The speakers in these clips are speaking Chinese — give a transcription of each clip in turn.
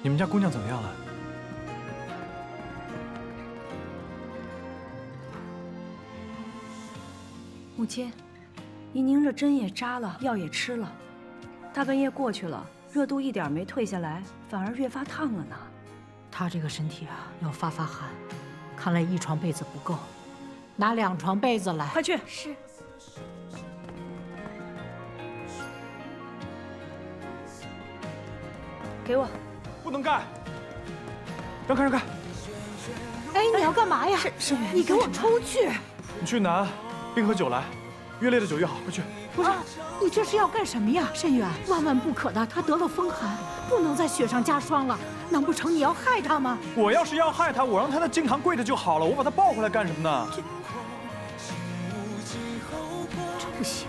你们家姑娘怎么样了？母亲，您拧着针也扎了，药也吃了，大半夜过去了，热度一点没退下来，反而越发烫了呢。她这个身体啊，要发寒，看来1床被子不够，拿2床被子来。快去！是。给我。不能干！让开让开！哎，你要干嘛呀？沈源，你给我出去！你去拿冰和酒来，越烈的酒越好，快去！不是，你这是要干什么呀，申远？万万不可的，他得了风寒，不能在雪上加霜了。难不成你要害他吗？我要是要害他，我让他在经堂跪着就好了，我把他抱回来干什么呢？这不行。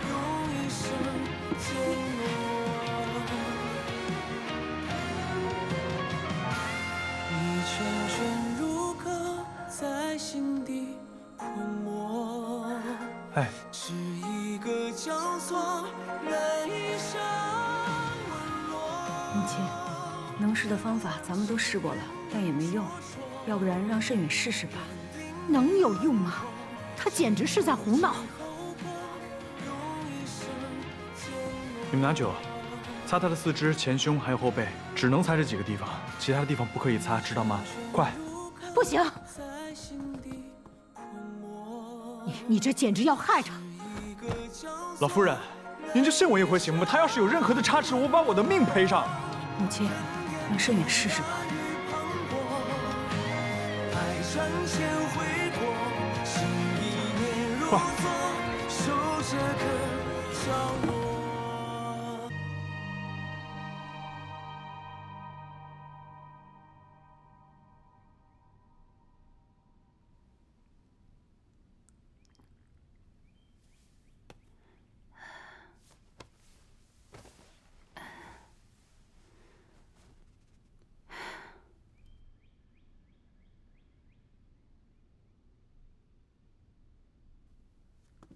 哎，母亲，能试的方法咱们都试过了，但也没用，要不然让慎远试试吧。能有用吗？他简直是在胡闹。你们拿酒，擦他的四肢、前胸还有后背，只能擦这几个地方，其他的地方不可以擦，知道吗？快！不行，你这简直要害他！老夫人，您就信我一回行吗？他要是有任何的差池，我把我的命赔上。母亲，让慎远试试吧。快！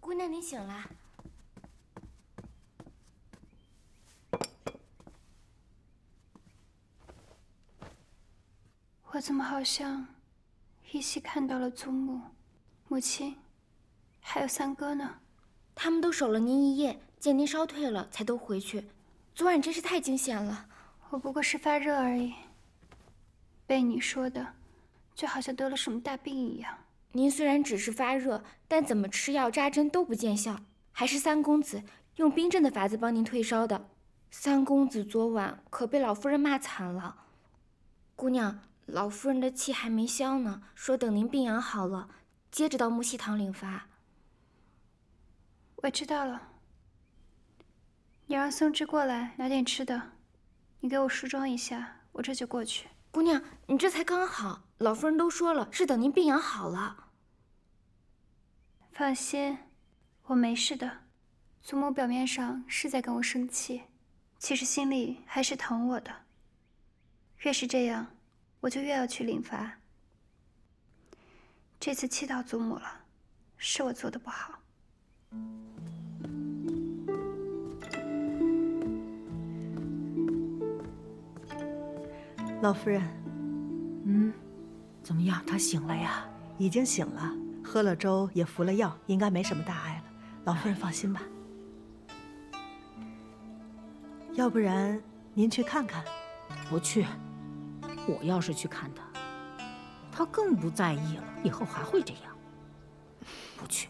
姑娘，你醒了。我怎么好像依稀看到了祖母、母亲，还有三哥呢？他们都守了您1夜，见您烧退了，才都回去。昨晚真是太惊险了。我不过是发热而已，被你说的，就好像得了什么大病一样。您虽然只是发热，但怎么吃药扎针都不见效，还是三公子用冰镇的法子帮您退烧的。三公子昨晚可被老夫人骂惨了。姑娘，老夫人的气还没消呢，说等您病养好了，接着到木樨堂领罚。我知道了，你让松枝过来拿点吃的，你给我梳妆一下，我这就过去。姑娘，你这才刚好，老夫人都说了，是等您病养好了。放心，我没事的。祖母表面上是在跟我生气，其实心里还是疼我的。越是这样，我就越要去领罚。这次气到祖母了，是我做的不好。老夫人，怎么样？他醒了呀？已经醒了，喝了粥也服了药，应该没什么大碍了。老夫人放心吧。要不然您去看看？不去。我要是去看他，他更不在意了，以后还会这样。不去。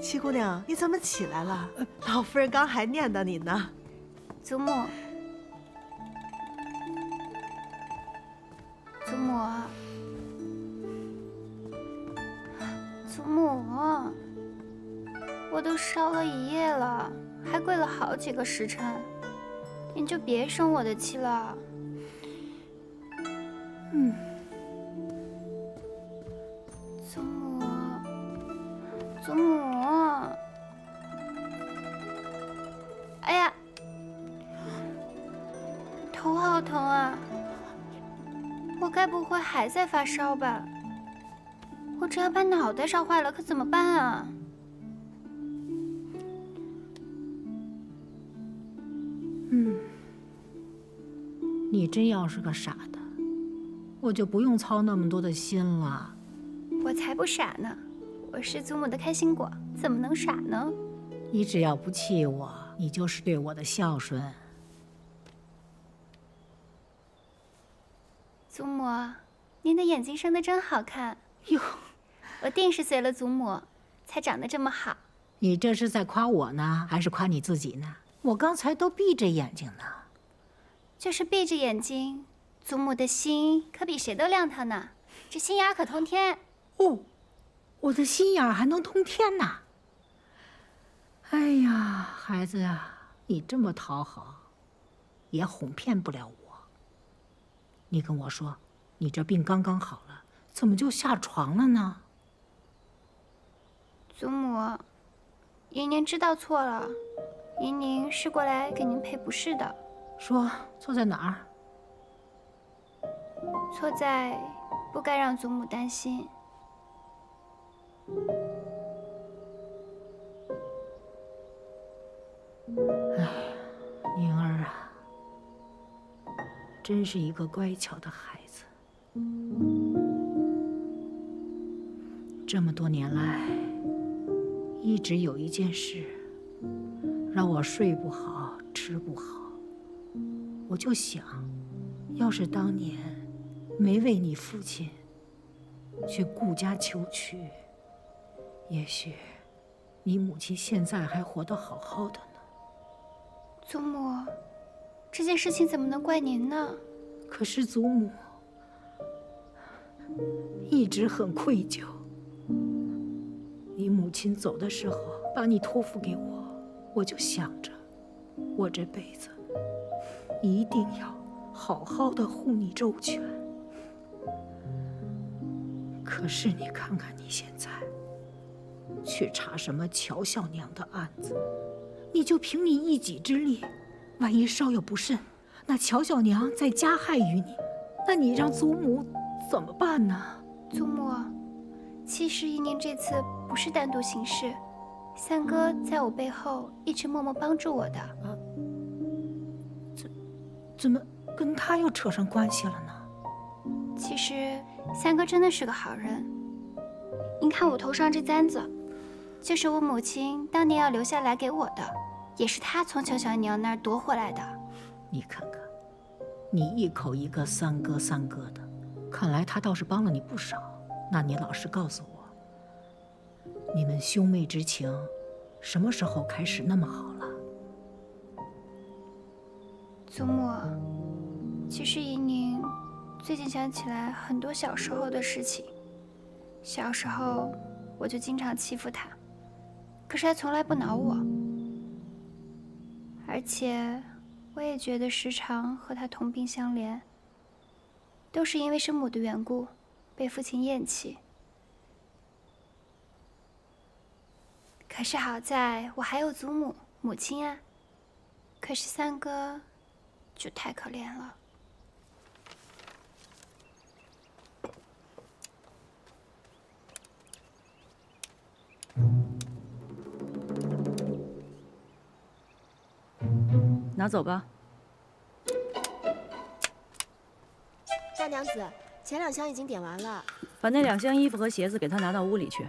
七姑娘，你怎么起来了？老夫人刚还念叨你呢。祖母，祖母，祖母，我都烧了1夜了，还跪了好几个时辰，您就别生我的气了。祖母，祖母，哎呀！头好疼啊！我该不会还在发烧吧？我这要把脑袋烧坏了，可怎么办啊？你真要是个傻的，我就不用操那么多的心了。我才不傻呢，我是祖母的开心果，怎么能傻呢？你只要不气我，你就是对我的孝顺。祖母，您的眼睛生得真好看哟，我定是随了祖母，才长得这么好。你这是在夸我呢，还是夸你自己呢？我刚才都闭着眼睛呢。就是闭着眼睛，祖母的心可比谁都亮堂呢，这心眼可通天。哦，我的心眼儿还能通天呐！哎呀，孩子呀，你这么讨好，也哄骗不了我。你跟我说，你这病刚刚好了，怎么就下床了呢？祖母，姨宁知道错了，姨宁是过来给您赔不是的。说错在哪儿？错在不该让祖母担心。宁儿啊，真是一个乖巧的孩子。这么多年来，一直有一件事让我睡不好，吃不好。我就想，要是当年没为你父亲去顾家求娶，也许你母亲现在还活得好好的呢。祖母，这件事情怎么能怪您呢？可是祖母一直很愧疚。你母亲走的时候把你托付给我，我就想着，我这辈子一定要好好的护你周全。可是你看看你现在，去查什么乔小娘的案子，你就凭你一己之力，万一稍有不慎，那乔小娘再加害于你，那你让祖母怎么办呢？祖母，其实姨宁这次不是单独行事，三哥在我背后一直默默帮助我的。怎么跟他又扯上关系了呢？其实三哥真的是个好人。您看我头上这簪子，就是我母亲当年要留下来给我的，也是他从乔小娘那儿夺回来的。你看看，你一口一个三哥三哥的，看来他倒是帮了你不少。那你老实告诉我，你们兄妹之情什么时候开始那么好了？祖母，其实姨宁最近想起来很多小时候的事情。小时候我就经常欺负她，可是她从来不恼我。而且我也觉得时常和她同病相怜，都是因为生母的缘故，被父亲厌弃。可是好在我还有祖母、母亲啊。可是三哥就太可怜了。拿走吧。大娘子，前2箱已经点完了。把那2箱衣服和鞋子给他拿到屋里去。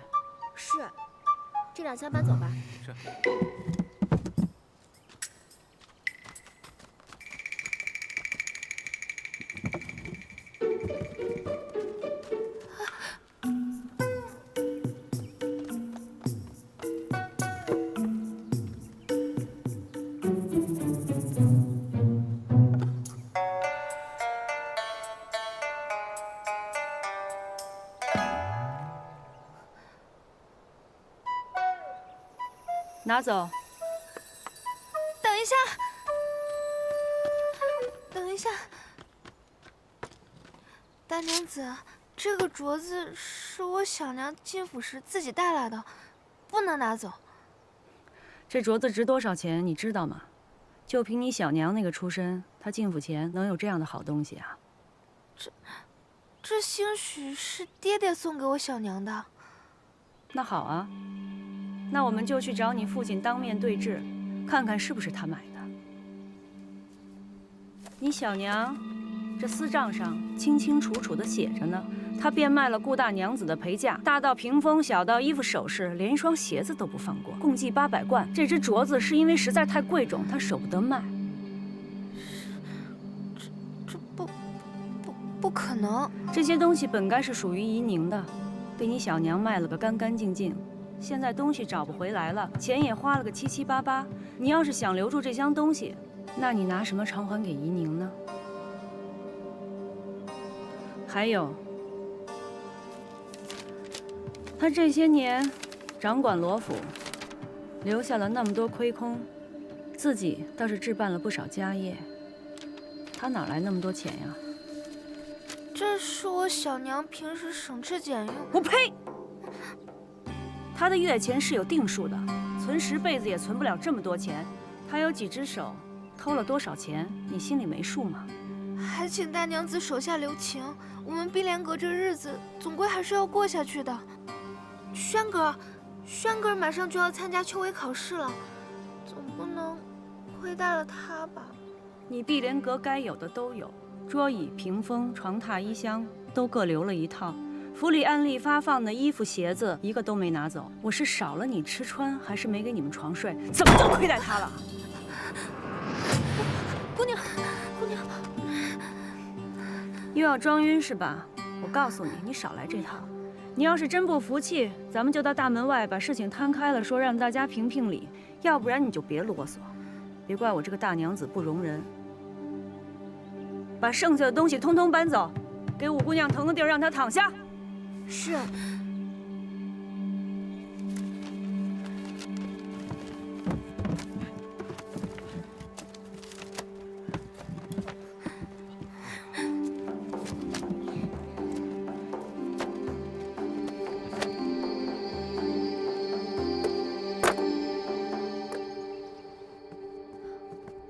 是，这2箱搬走吧。是。拿走。等一下，等一下，大娘子，这个镯子是我小娘进府时自己带来的，不能拿走。这镯子值多少钱，你知道吗？就凭你小娘那个出身，她进府前能有这样的好东西啊？这兴许是爹爹送给我小娘的。那好啊。那我们就去找你父亲当面对质，看看是不是他买的。你小娘这私账上清清楚楚的写着呢，她变卖了顾大娘子的陪嫁，大到屏风，小到衣服首饰，连一双鞋子都不放过，共计800贯。这只镯子是因为实在太贵重，她舍不得卖。这不可能！这些东西本该是属于怡宁的，被你小娘卖了个干干净净。现在东西找不回来了，钱也花了个七七八八。你要是想留住这箱东西，那你拿什么偿还给怡宁呢？还有，他这些年掌管罗府，留下了那么多亏空，自己倒是置办了不少家业。他哪来那么多钱呀？这是我小娘平时省吃俭用。我呸！他的月钱是有定数的，存10辈子也存不了这么多钱。他有几只手，偷了多少钱，你心里没数吗？还请大娘子手下留情，我们碧莲阁这日子总归还是要过下去的。轩哥马上就要参加秋闱考试了，总不能亏待了他吧？你碧莲阁该有的都有，桌椅、屏风、床榻、衣箱都各留了一套。府里按例发放的衣服、鞋子一个都没拿走。我是少了你吃穿，还是没给你们床睡？怎么就亏待他了？姑娘，又要装晕是吧？我告诉你，你少来这套。你要是真不服气，咱们就到大门外把事情摊开了说，让大家评评理。要不然你就别啰嗦，别怪我这个大娘子不容人。把剩下的东西通通搬走，给五姑娘腾个地儿，让她躺下。是。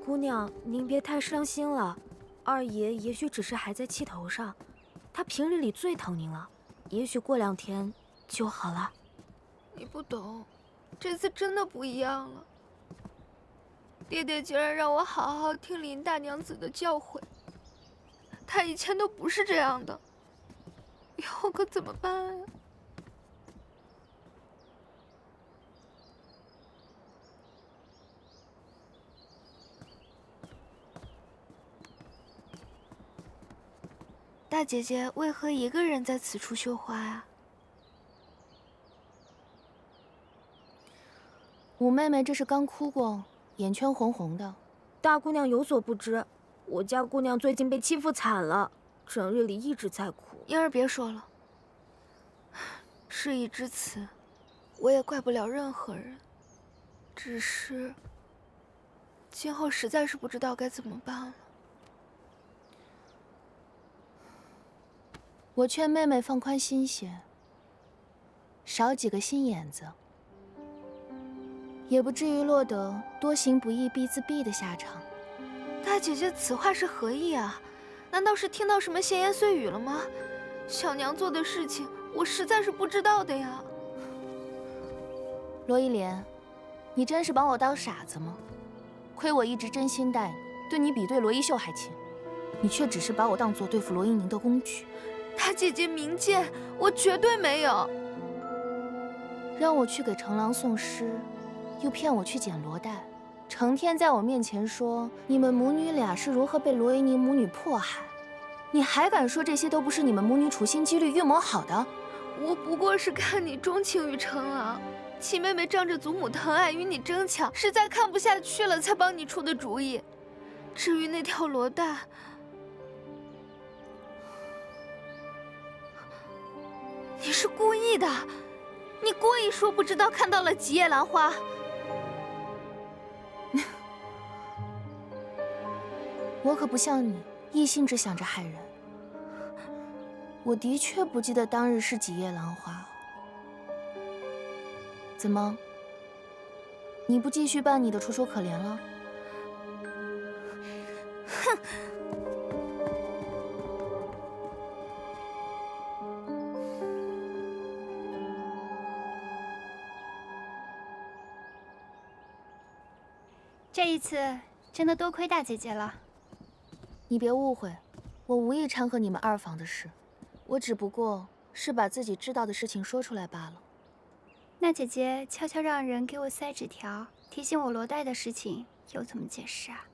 姑娘，您别太伤心了，二爷也许只是还在气头上，他平日里最疼您了，也许过2天就好了。你不懂，这次真的不一样了。爹爹竟然让我好好听林大娘子的教诲，他以前都不是这样的，以后可怎么办呀？大姐姐为何一个人在此处绣花啊？五妹妹这是刚哭过，眼圈红红的。大姑娘有所不知，我家姑娘最近被欺负惨了，整日里一直在哭。英儿别说了，事已至此，我也怪不了任何人，只是今后实在是不知道该怎么办了。我劝妹妹放宽心些，少几个心眼子，也不至于落得多行不义必自毙的下场。大姐姐此话是何意啊？难道是听到什么闲言碎语了吗？小娘做的事情，我实在是不知道的呀。罗一莲，你真是把我当傻子吗？亏我一直真心待你，对你比对罗一秀还亲，你却只是把我当作对付罗一宁的工具。大姐姐明鉴，我绝对没有。让我去给成郎送诗，又骗我去捡罗带，成天在我面前说你们母女俩是如何被罗一宁母女迫害，你还敢说这些都不是你们母女处心积虑预谋好的？我不过是看你钟情于成郎，七妹妹仗着祖母疼爱与你争抢，实在看不下去了才帮你出的主意。至于那条罗带，你是故意的，你故意说不知道看到了吉叶兰花。我可不像你，一心只想着害人。我的确不记得当日是几叶兰花。怎么？你不继续扮你的楚楚可怜了？哼！这一次真的多亏大姐姐了。你别误会，我无意掺和你们二房的事，我只不过是把自己知道的事情说出来罢了。那姐姐悄悄让人给我塞纸条，提醒我罗代的事情，又怎么解释啊？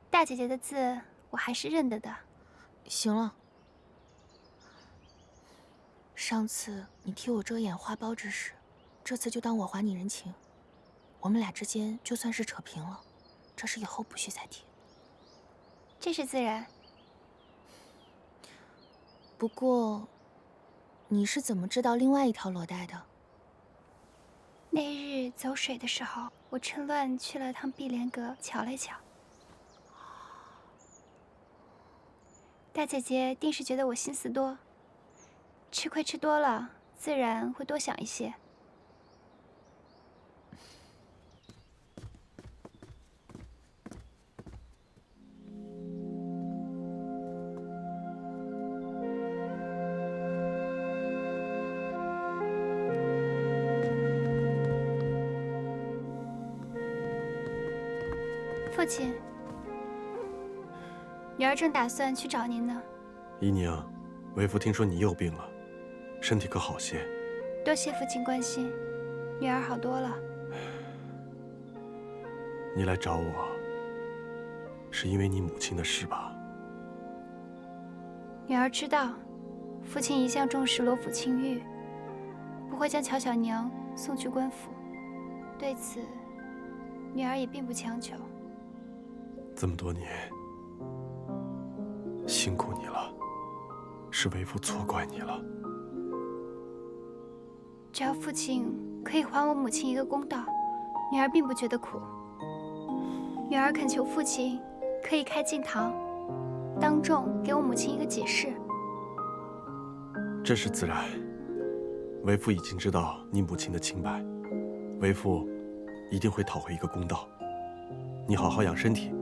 大姐姐的字我还是认得的。行了，上次你替我遮掩花苞之事，这次就当我还你人情。我们俩之间就算是扯平了，这事以后不许再提。这是自然。不过，你是怎么知道另外一条罗带的？那日走水的时候，我趁乱去了趟碧莲阁瞧了瞧。大姐姐定是觉得我心思多，吃亏吃多了，自然会多想一些。父亲，女儿正打算去找您呢。姨娘，为父听说你又病了，身体可好些？多谢父亲关心，女儿好多了。你来找我，是因为你母亲的事吧？女儿知道，父亲一向重视罗府清誉，不会将乔小娘送去官府。对此，女儿也并不强求。这么多年，辛苦你了，是为父错怪你了。只要父亲可以还我母亲一个公道，女儿并不觉得苦。女儿恳求父亲可以开进堂，当众给我母亲一个解释。这是自然，为父已经知道你母亲的清白，为父一定会讨回一个公道。你好好养身体，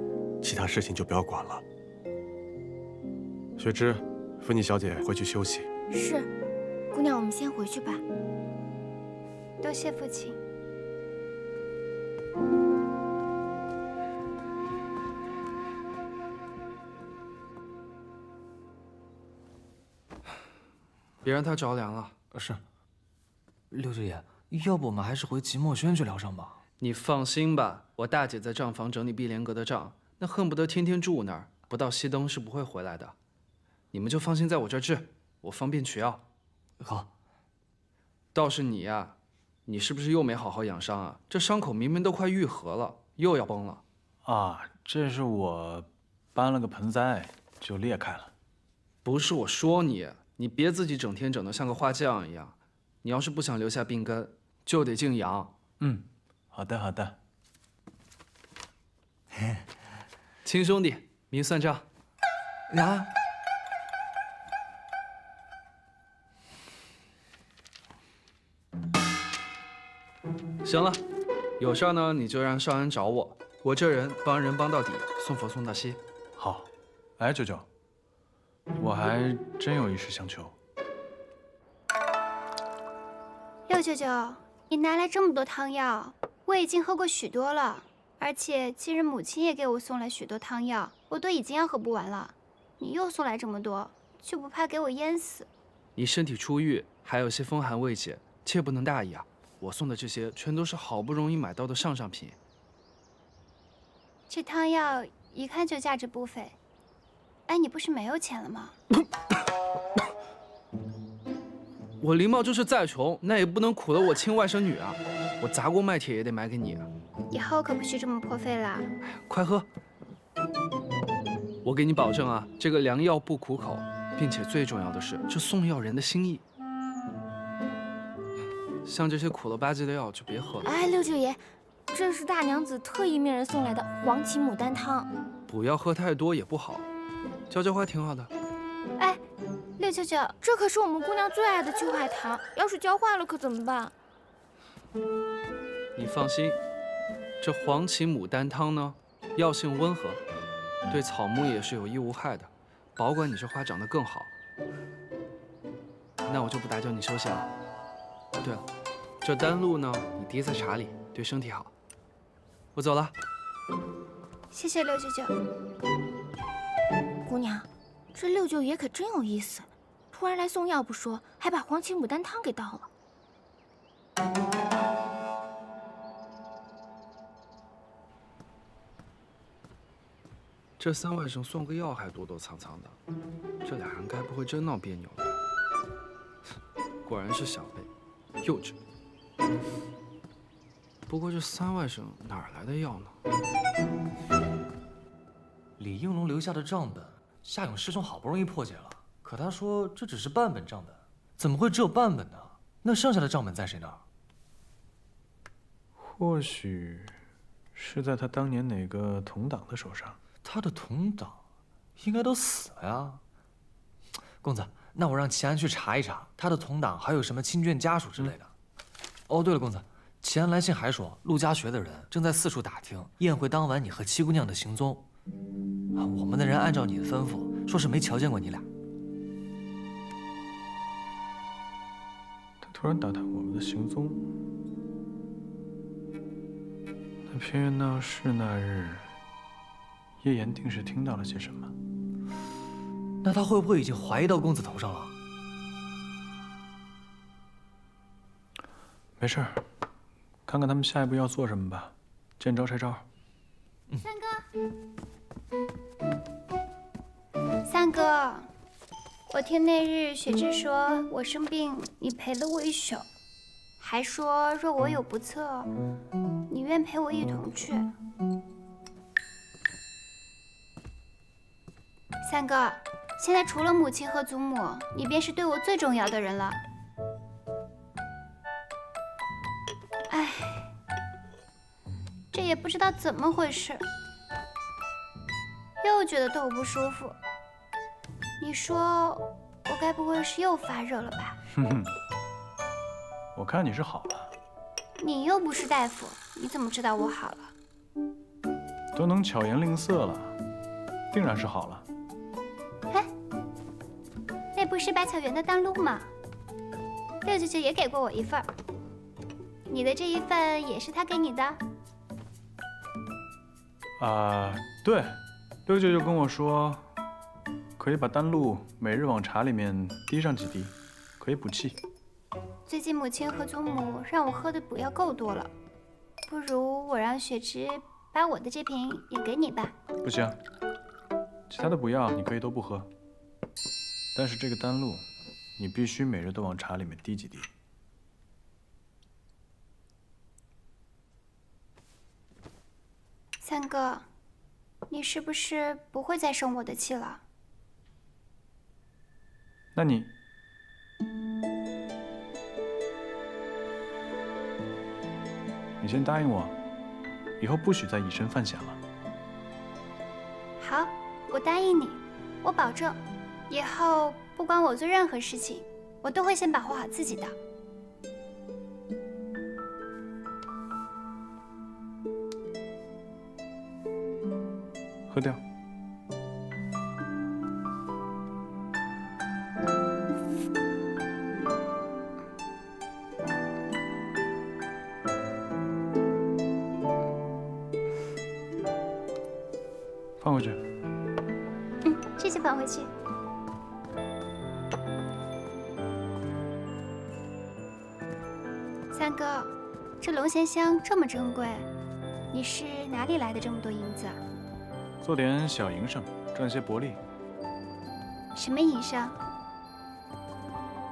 其他事情就不要管了。雪芝，扶你小姐回去休息。是，姑娘，我们先回去吧。多谢父亲。别让他着凉了。是。六舅爷，要不我们还是回即墨轩去疗伤吧？你放心吧，我大姐在账房整理碧莲阁的账，那恨不得天天住那儿，不到熄灯是不会回来的。你们就放心在我这儿治，我方便取药。好。倒是你呀，你是不是又没好好养伤啊？这伤口明明都快愈合了，又要崩了。啊，这是我搬了个盆栽就裂开了。不是我说你，你别自己整天整得像个花匠一样。你要是不想留下病根，就得静养。嗯，好的好的。亲兄弟，明算账。呀。行了，有事儿呢你就让少安找我，我这人帮人帮到底，送佛送到西。好，哎，舅舅，我还真有一事相求。六舅舅，你拿来这么多汤药，我已经喝过许多了，而且今日母亲也给我送来许多汤药，我都已经要喝不完了。你又送来这么多，就不怕给我淹死？你身体初愈，还有些风寒未解，切不能大意啊。我送的这些全都是好不容易买到的上品。这汤药一看就价值不菲。哎，你不是没有钱了吗？我林茂就是再穷，那也不能苦了我亲外甥女啊！我砸锅卖铁也得买给你。以后可不许这么破费啦！快喝！我给你保证啊，这个良药不苦口，并且最重要的是，这送药人的心意。像这些苦了吧唧的药就别喝了。哎，六舅爷，这是大娘子特意命人送来的黄芪牡丹汤。不要喝太多也不好，浇浇花挺好的。哎，六舅舅，这可是我们姑娘最爱的秋海棠，要是浇坏了可怎么办？你放心，这黄芪牡丹汤呢，药性温和，对草木也是有益无害的，保管你这花长得更好。那我就不打搅你休息了。对了，这丹露呢，你滴在茶里，对身体好。我走了。谢谢六舅舅。姑娘，这六舅爷可真有意思，突然来送药不说，还把黄芪牡丹汤给倒了。这三外甥送个药还躲躲藏藏的，这俩人该不会真闹别扭了？果然是小辈，幼稚。不过这三外甥哪儿来的药呢？李应龙留下的账本，夏勇师兄好不容易破解了，可他说这只是半本账本，怎么会只有半本呢？那剩下的账本在谁那儿？或许是在他当年哪个同党的手上。他的同党应该都死了呀。公子，那我让齐安去查一查他的同党还有什么亲眷家属之类的。哦，对了，公子，齐安来信还说陆家学的人正在四处打听宴会当晚你和七姑娘的行踪。我们的人按照你的吩咐，说是没瞧见过你俩。他突然打探我们的行踪，那偏院闹事那日，叶岩定是听到了些什么？那他会不会已经怀疑到公子头上了？没事儿，看看他们下一步要做什么吧，见招拆招。三哥，三哥，我听那日雪芝说我生病，你陪了我一宿，还说若我有不测，你愿陪我一同去。三哥，现在除了母亲和祖母，你便是对我最重要的人了。哎，这也不知道怎么回事，又觉得头不舒服。你说我该不会是又发热了吧？哼哼，我看你是好了。你又不是大夫，你怎么知道我好了？都能巧言令色了，定然是好了。哎，那不是百草园的当路吗？六舅舅也给过我一份儿，你的这一份也是他给你的？对，六舅舅跟我说，可以把丹露每日往茶里面滴上几滴，可以补气。最近母亲和祖母让我喝的补药够多了，不如我让雪芝把我的这瓶也给你吧。不行，其他的补药你可以都不喝，但是这个丹露，你必须每日都往茶里面滴几滴。三哥，你是不是不会再生我的气了？那你，你先答应我，以后不许再以身犯险了。好，我答应你，我保证，以后不管我做任何事情，我都会先保护好自己的。喝掉。放回去。这就放回去。三哥，这龙涎香这么珍贵，你是哪里来的这么多银子啊？做点小营生，赚些薄利。什么营生？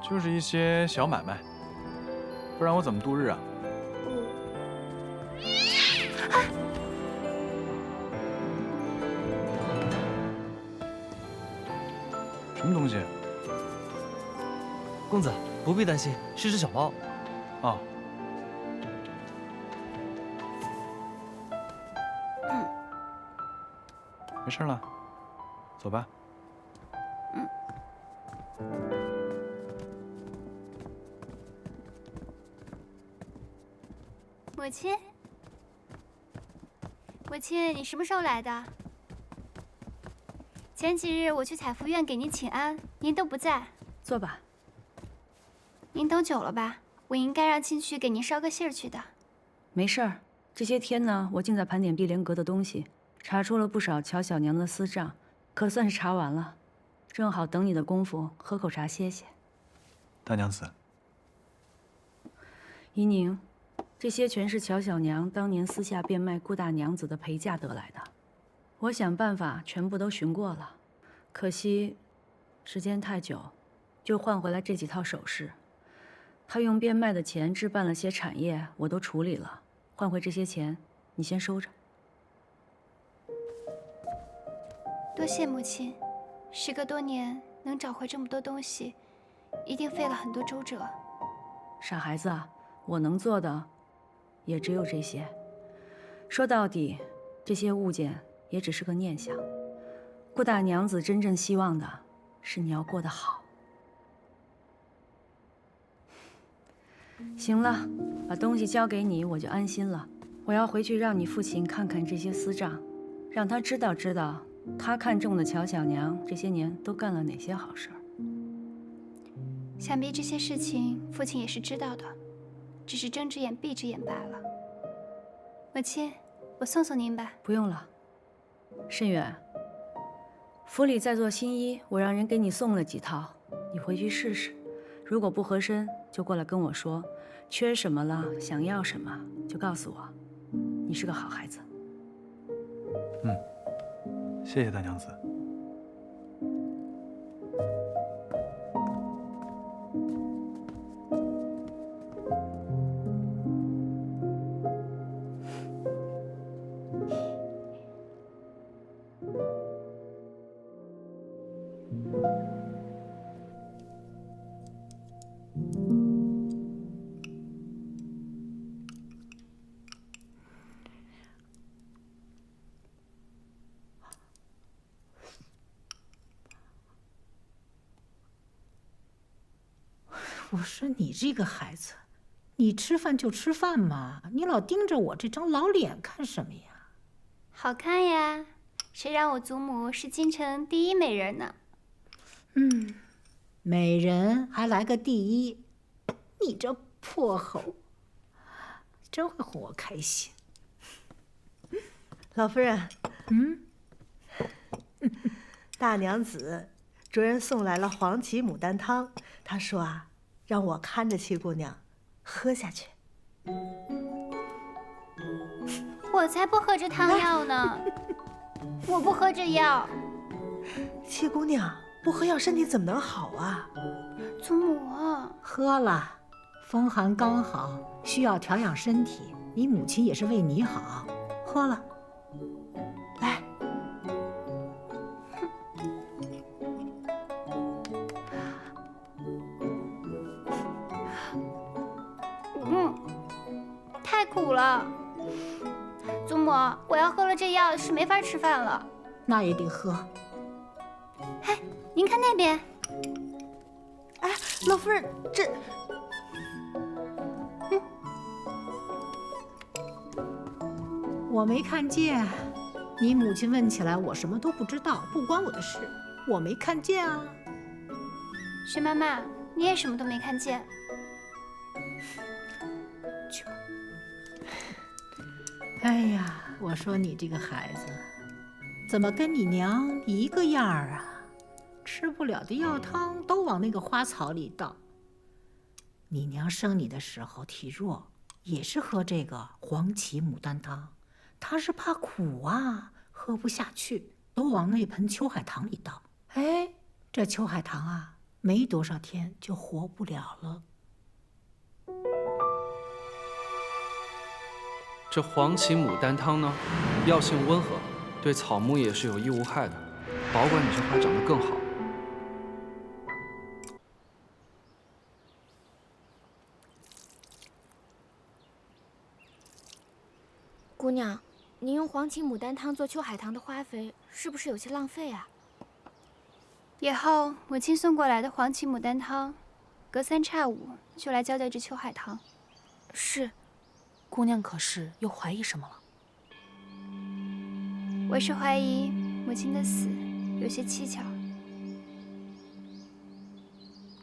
就是一些小买卖，不然我怎么度日啊？什么东西？公子不必担心，是只小猫。哦。没事了，走吧。母亲，母亲，你什么时候来的？前几日我去采福院给您请安，您都不在。坐吧。您等久了吧？我应该让亲去给您捎个信儿去的。没事儿，这些天呢，我竟在盘点碧莲阁的东西，查出了不少乔小娘的私账，可算是查完了。正好等你的功夫，喝口茶歇歇。大娘子，怡宁，这些全是乔小娘当年私下变卖顾大娘子的陪嫁得来的。我想办法全部都寻过了，可惜时间太久，就换回来这几套首饰。他用变卖的钱置办了些产业，我都处理了，换回这些钱，你先收着。多谢母亲，时隔多年能找回这么多东西，一定费了很多周折。傻孩子啊，我能做的也只有这些。说到底，这些物件也只是个念想。顾大娘子真正希望的是你要过得好。行了，把东西交给你，我就安心了。我要回去让你父亲看看这些私账，让他知道他看中的乔小娘这些年都干了哪些好事儿。想必这些事情父亲也是知道的，只是睁只眼闭只眼罢了。母亲，我送送您吧。不用了。慎远，府里在做新衣，我让人给你送了几套，你回去试试。如果不合身，就过来跟我说，缺什么了，想要什么就告诉我。你是个好孩子。谢谢大娘子。我说你这个孩子，你吃饭就吃饭嘛，你老盯着我这张老脸干什么呀？好看呀，谁让我祖母是京城第一美人呢？美人还来个第一，你这破猴，真会哄我开心。老夫人，大娘子主人送来了黄芪牡丹汤，她说啊，让我看着七姑娘喝下去。我才不喝这汤药呢！我不喝这药。七姑娘不喝药，身体怎么能好啊？祖母，喝了，风寒刚好，需要调养身体。你母亲也是为你好，喝了。来，太苦了。祖母，我要喝了这药是没法吃饭了。那也得喝。哎，您看那边。哎，老夫人，这……我没看见。你母亲问起来，我什么都不知道，不关我的事，我没看见啊。薛妈妈，你也什么都没看见。哎呀，我说你这个孩子，怎么跟你娘一个样儿啊？吃不了的药汤都往那个花草里倒。你娘生你的时候体弱，也是喝这个黄芪牡丹汤，她是怕苦啊，喝不下去，都往那盆秋海棠里倒。哎，这秋海棠啊，没多少天就活不了了。这黄芪牡丹汤呢，药性温和，对草木也是有益无害的，保管你这花长得更好。姑娘，您用黄芪牡丹汤做秋海棠的花肥，是不是有些浪费啊？以后母亲送过来的黄芪牡丹汤，隔三差五就来浇浇这秋海棠。是，姑娘可是又怀疑什么了？我是怀疑母亲的死有些蹊跷，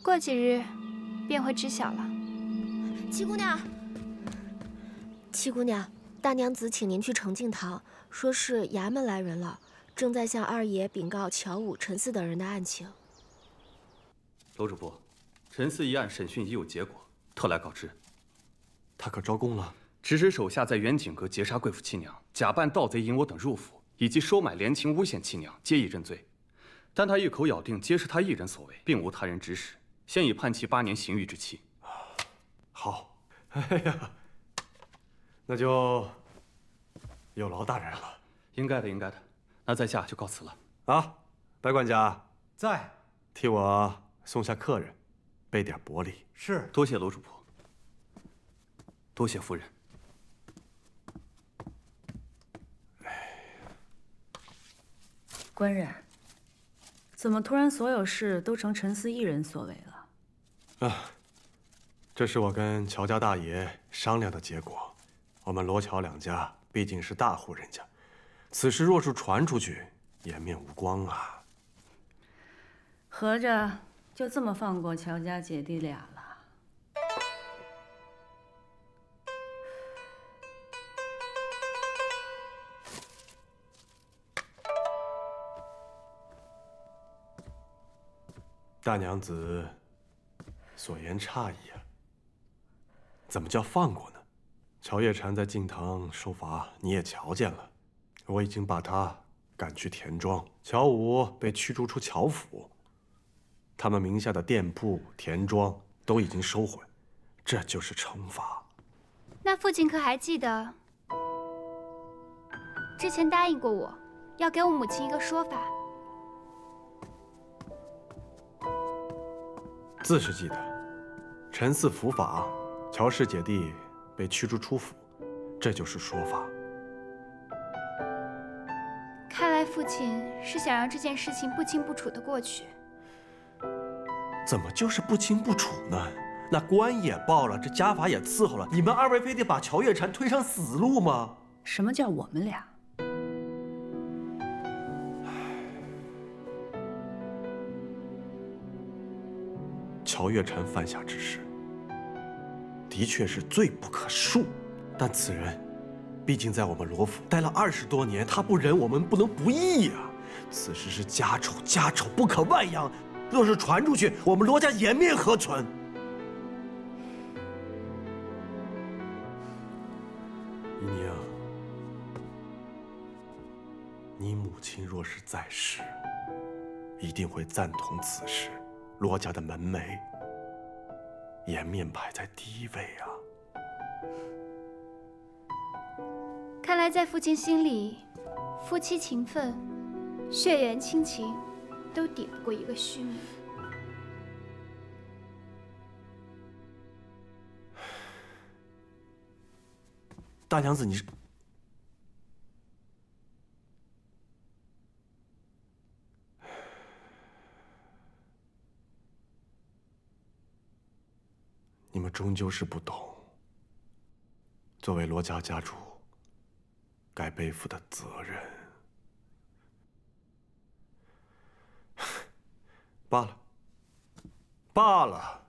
过几日便会知晓了。七姑娘，七姑娘，大娘子请您去澄静堂，说是衙门来人了，正在向二爷禀告乔武、陈四等人的案情。楼主簿，陈四一案审讯已有结果，特来告知。他可招供了？指使手下在远景阁劫杀贵妇妻娘，假扮盗贼引我等入府，以及收买连情诬陷妻娘，皆已认罪。但他一口咬定皆是他一人所为，并无他人指使，现已判其8年刑狱之期。好，哎呀，那就有劳大人了。应该的，应该的。那在下就告辞了。啊，白管家在，替我送下客人，备点薄礼。是，多谢楼主簿，多谢夫人。官人，怎么突然所有事都成陈四一人所为了？啊，这是我跟乔家大爷商量的结果。我们罗乔两家毕竟是大户人家，此事若是传出去，颜面无光啊。合着就这么放过乔家姐弟俩了？大娘子所言差矣啊！怎么叫放过呢？乔叶禅在静堂受罚，你也瞧见了。我已经把他赶去田庄，乔武被驱逐出乔府，他们名下的店铺、田庄都已经收回，这就是惩罚。那父亲可还记得，之前答应过我，要给我母亲一个说法？自是记得，陈四伏法，乔氏姐弟被驱逐出府，这就是说法。看来父亲是想让这件事情不清不楚的过去。怎么就是不清不楚呢？那官也报了，这家法也伺候了，你们二位非得把乔叶禅推上死路吗？什么叫我们俩？乔叶禅犯下之事，的确是罪不可恕，但此人毕竟在我们罗府待了20多年，他不仁，我们不能不义呀。此事是家丑，家丑不可外扬，若是传出去，我们罗家颜面何存？姨娘，你母亲若是在世，一定会赞同此事。罗家的门楣，颜面排在第一位啊！看来在父亲心里，夫妻情分、血缘亲情，都抵不过一个虚名。大娘子，你是……你们终究是不懂，作为罗家家主，该背负的责任。罢了，罢了。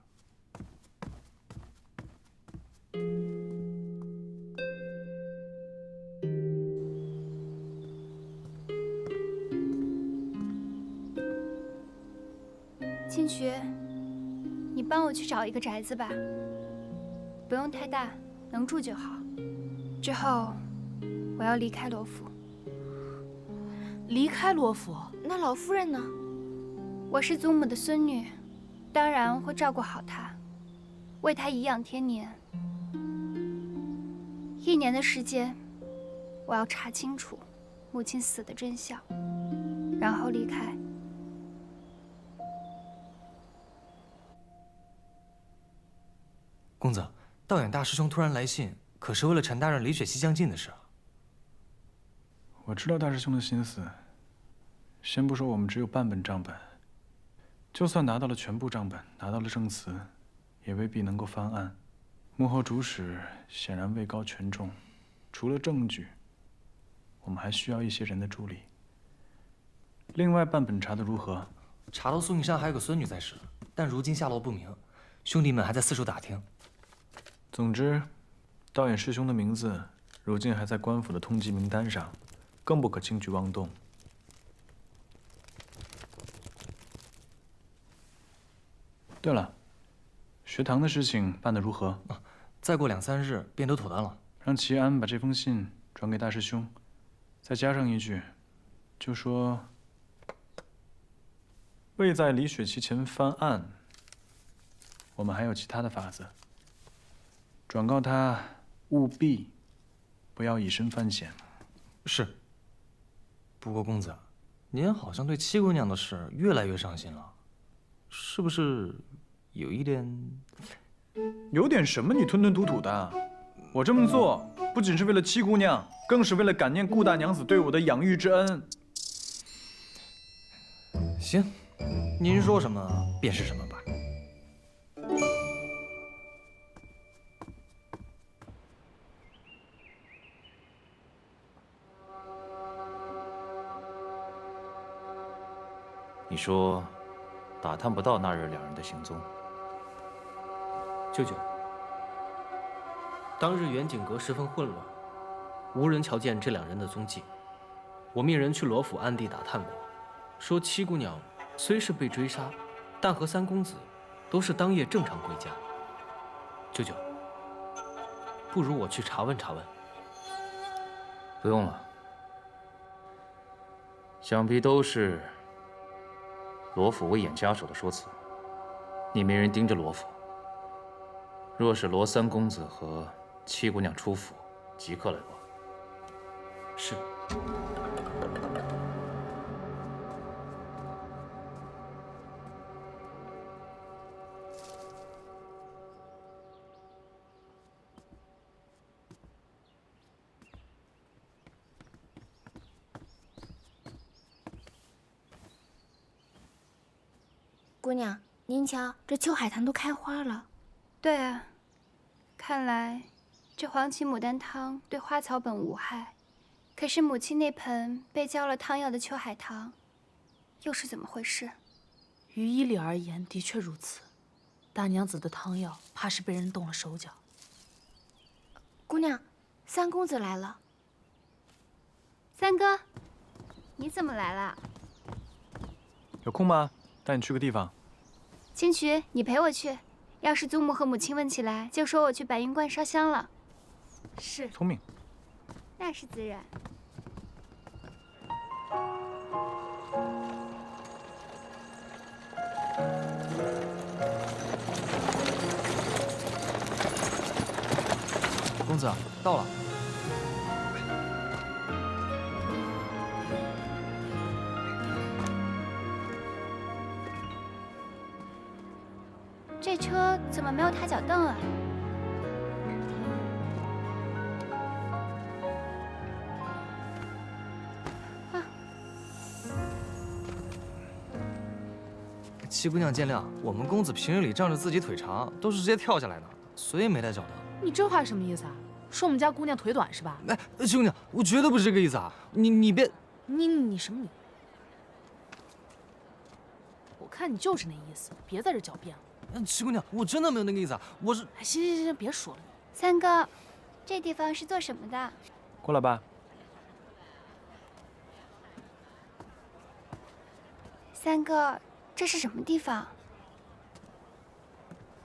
清渠，你帮我去找一个宅子吧，不用太大，能住就好。之后，我要离开罗府。离开罗府？那老夫人呢？我是祖母的孙女，当然会照顾好她，为她颐养天年。1年的时间，我要查清楚母亲死的真相，然后离开。公子，道远大师兄突然来信，可是为了陈大人李雪溪将近的事啊。我知道大师兄的心思。先不说我们只有半本账本，就算拿到了全部账本，拿到了证词，也未必能够翻案。幕后主使显然位高权重，除了证据，我们还需要一些人的助力。另外半本查得如何？查到苏应山还有个孙女在世，但如今下落不明，兄弟们还在四处打听。总之，道远师兄的名字如今还在官府的通缉名单上，更不可轻举妄动。对了，学堂的事情办得如何？再过2、3日便都妥当了。让齐安把这封信转给大师兄，再加上一句，就说未在李雪琪前翻案，我们还有其他的法子。转告他务必不要以身犯险。是。不过公子，您好像对七姑娘的事越来越上心了，是不是有一点？有点什么？你吞吞吐吐的。我这么做不仅是为了七姑娘，更是为了感念顾大娘子对我的养育之恩。行，您说什么便是什么吧。你说，打探不到那日两人的行踪。舅舅，当日远景阁十分混乱，无人瞧见这两人的踪迹。我命人去罗府暗地打探过，说七姑娘虽是被追杀，但和三公子都是当夜正常归家。舅舅，不如我去查问查问。不用了，想必都是罗府威严家属的说辞。你没人盯着罗府，若是罗三公子和七姑娘出府，即刻来报。是。姑娘，您瞧，这秋海棠都开花了。对啊，看来这黄芪牡丹汤对花草本无害，可是母亲那盆被浇了汤药的秋海棠，又是怎么回事？于医理而言，的确如此。大娘子的汤药怕是被人动了手脚。姑娘，三公子来了。三哥，你怎么来了？有空吗？带你去个地方。青渠，你陪我去。要是祖母和母亲问起来，就说我去白云观烧香了。是。聪明。那是自然。公子，到了。这车怎么没有踏脚凳啊？七姑娘见谅，我们公子平日里仗着自己腿长，都是直接跳下来的，所以没带脚蹬。你这话什么意思啊？说我们家姑娘腿短是吧？哎，七姑娘，我绝对不是这个意思啊！你别，你什么你？我看你就是那意思，别在这狡辩了。七姑娘，我真的没有那个意思啊！我是……行，别说了。三哥，这地方是做什么的？过来吧。三哥，这是什么地方？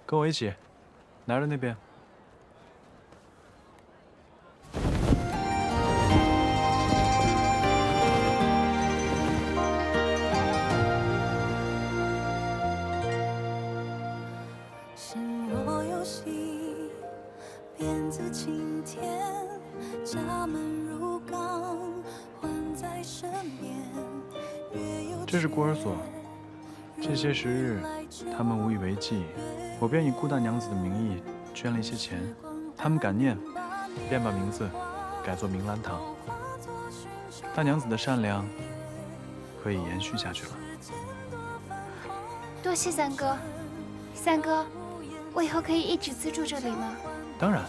跟我一起，男人那边。这是孤儿所，这些时日，他们无以为继，我便以顾大娘子的名义捐了一些钱，他们感念，便把名字改作明兰堂。大娘子的善良可以延续下去了。多谢三哥，三哥，我以后可以一直资助这里吗？当然。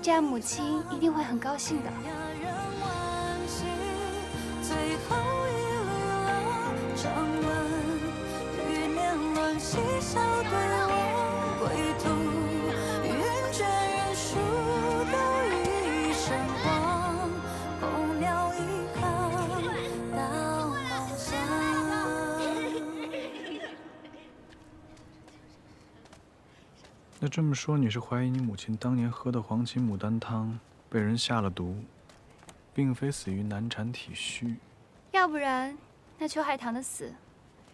这样母亲一定会很高兴的。嬉笑对望归途，云卷云舒都那这么说，你是怀疑你母亲当年喝的黄芪牡丹汤被人下了毒，并非死于难产体虚？要不然，那秋海棠的死，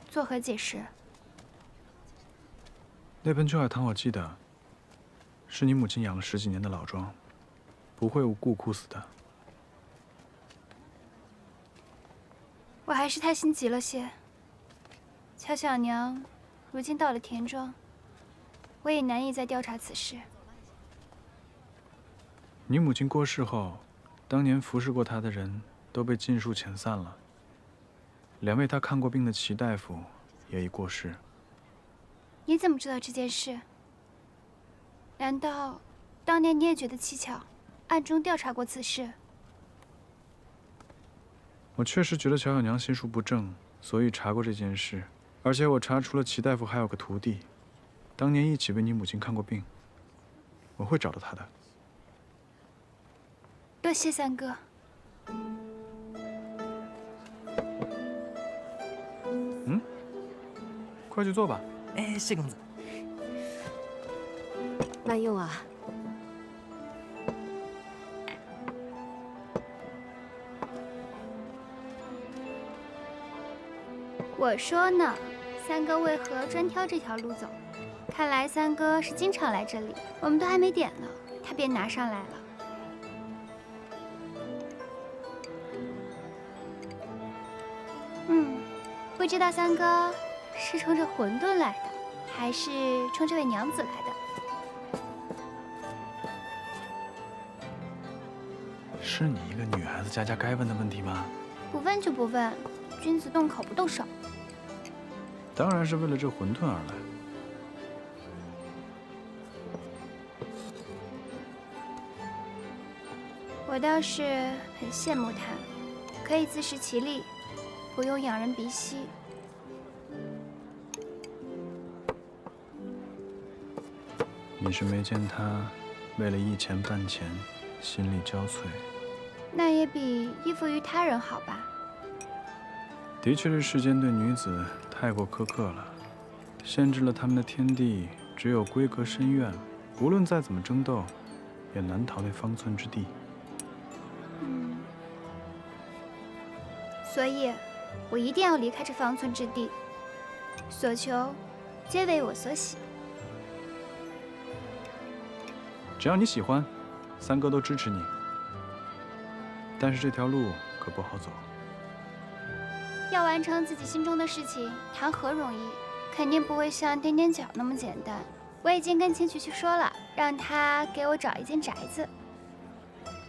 作何解释？那盆秋海棠，我记得是你母亲养了10几年的老庄，不会无故枯死的。我还是太心急了些。乔小娘如今到了田庄，我也难以再调查此事。你母亲过世后，当年服侍过她的人都被尽数遣散了。2位她看过病的齐大夫也已过世。你怎么知道这件事？难道当年你也觉得蹊跷，暗中调查过此事？我确实觉得乔小娘心术不正，所以查过这件事。而且我查出了齐大夫还有个徒弟，当年一起为你母亲看过病。我会找到他的。多谢三哥。快去做吧。哎，谢公子。慢用啊。我说呢，三哥为何专挑这条路走？看来三哥是经常来这里，我们都还没点呢，他便拿上来了。不知道三哥是冲着馄饨来的，还是冲这位娘子来的？是你一个女孩子家家该问的问题吗？不问就不问，君子动口不动手。当然是为了这馄饨而来。我倒是很羡慕他，可以自食其力，不用仰人鼻息。你是没见他为了一钱半钱心力交瘁？那也比依附于他人好吧？的确是世间对女子太过苛刻了，限制了她们的天地，只有闺阁深院，无论再怎么争斗，也难逃那方寸之地。所以，我一定要离开这方寸之地，所求皆为我所喜。只要你喜欢，三哥都支持你。但是这条路可不好走。要完成自己心中的事情，谈何容易？肯定不会像踮踮脚那么简单。我已经跟秦曲去说了，让他给我找一间宅子。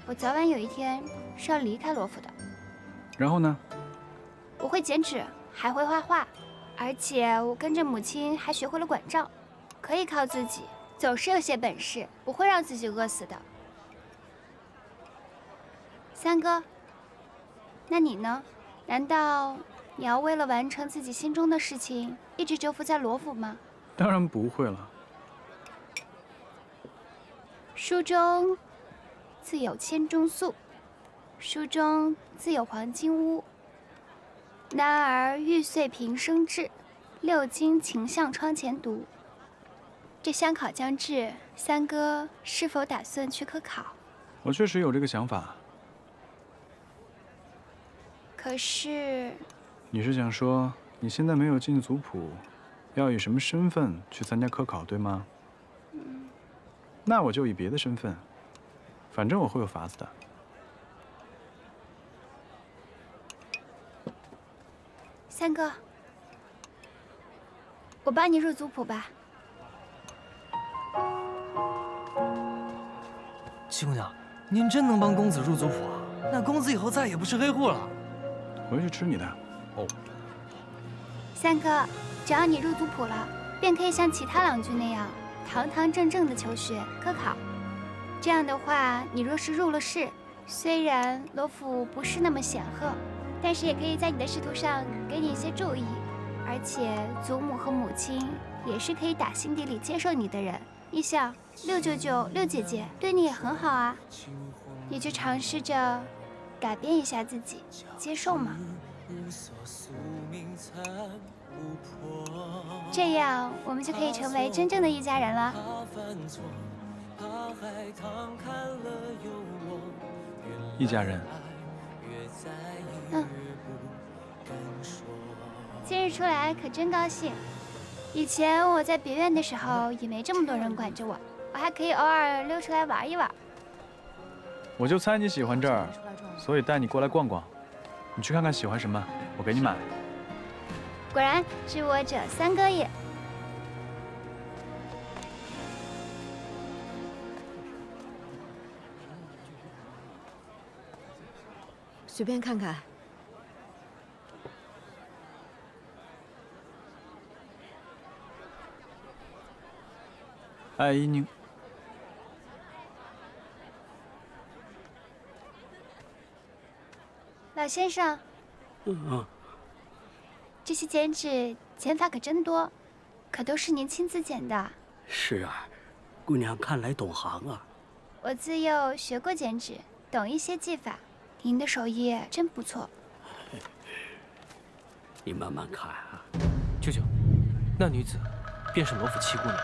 我早晚有一天是要离开罗府的。然后呢？我会剪纸，还会画画，而且我跟着母亲还学会了管账，可以靠自己，总是有些本事，不会让自己饿死的。三哥，那你呢？难道你要为了完成自己心中的事情，一直蛰伏在罗府吗？当然不会了。书中自有千钟粟，书中自有黄金屋。男儿玉碎平生智，6经勤向窗前读。这乡考将至，三哥是否打算去科考？我确实有这个想法。可是，你是想说你现在没有进族谱，要以什么身份去参加科考，对吗？那我就以别的身份，反正我会有法子的。三哥，我帮你入族谱吧。七姑娘，您真能帮公子入族谱啊？那公子以后再也不是黑户了。回去吃你的。哦。三哥，只要你入族谱了，便可以像其他郎君那样堂堂正正的求学科考。这样的话，你若是入了仕，虽然罗府不是那么显赫，但是也可以在你的仕途上给你一些注意，而且祖母和母亲也是可以打心底里接受你的人。你想，六舅舅、六姐姐对你也很好啊，你就尝试着改变一下自己，接受嘛。这样我们就可以成为真正的一家人了。一家人。嗯。今日出来可真高兴。以前我在别院的时候也没这么多人管着我，我还可以偶尔溜出来玩一玩。我就猜你喜欢这儿，所以带你过来逛逛。你去看看喜欢什么，我给你买。果然知我者三哥也。随便看看。艾依宁。老先生，这些剪纸剪法可真多，可都是您亲自剪的。是啊，姑娘看来懂行啊。我自幼学过剪纸，懂一些技法。您的手艺真不错。你慢慢看啊。舅舅，那女子便是罗府七姑娘。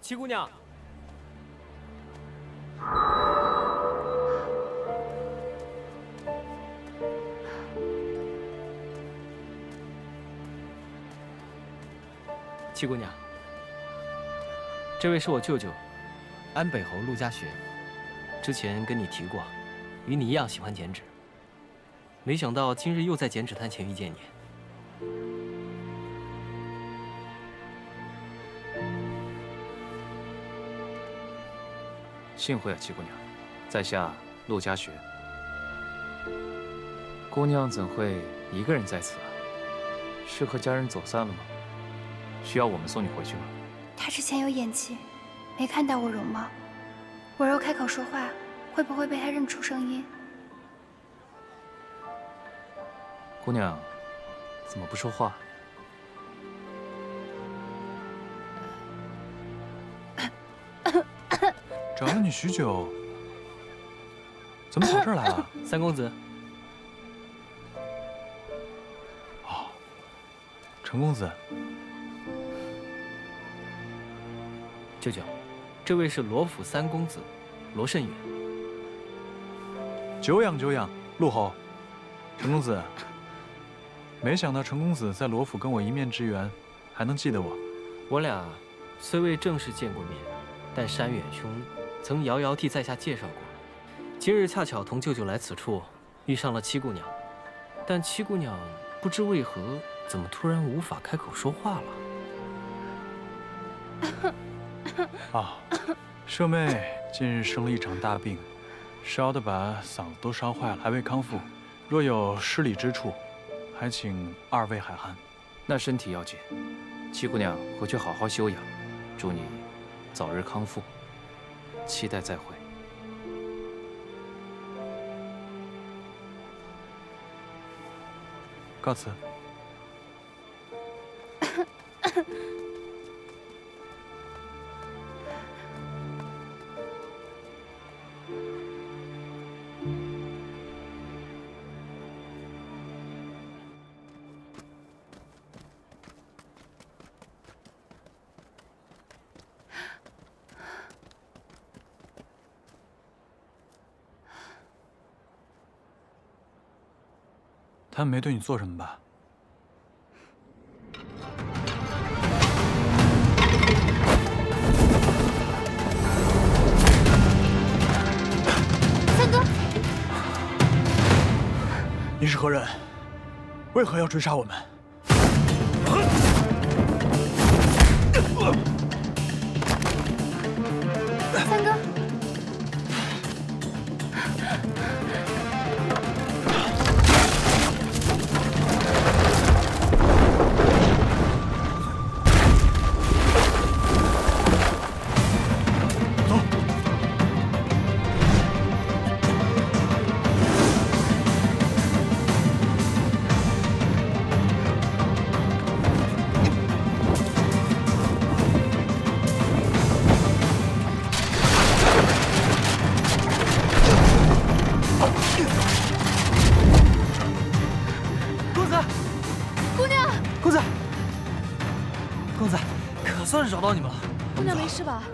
七姑娘。七姑娘，这位是我舅舅，安北侯陆家学。之前跟你提过，与你一样喜欢剪纸，没想到今日又在剪纸摊前遇见你。幸会啊，七姑娘，在下陆家学。姑娘怎会一个人在此啊？是和家人走散了吗？需要我们送你回去吗？他之前有演技，没看到我容貌。我若开口说话，会不会被他认出声音？姑娘，怎么不说话？找了你许久，怎么跑这儿来了？三公子。哦，陈公子。舅舅，这位是罗府三公子，罗慎远。久仰久仰，陆侯，陈公子。没想到陈公子在罗府跟我一面之缘，还能记得我。我俩虽未正式见过面，但山远兄曾遥遥替在下介绍过。今日恰巧同舅舅来此处，遇上了七姑娘，但七姑娘不知为何，怎么突然无法开口说话了？啊，舍妹近日生了一场大病，烧得把嗓子都烧坏了，还未康复。若有失礼之处，还请二位海涵。那身体要紧，七姑娘回去好好休养，祝你早日康复，期待再会。告辞。他们没对你做什么吧？三哥，你是何人？为何要追杀我们？三哥。公子，公子，可算是找到你们了。姑娘没事吧？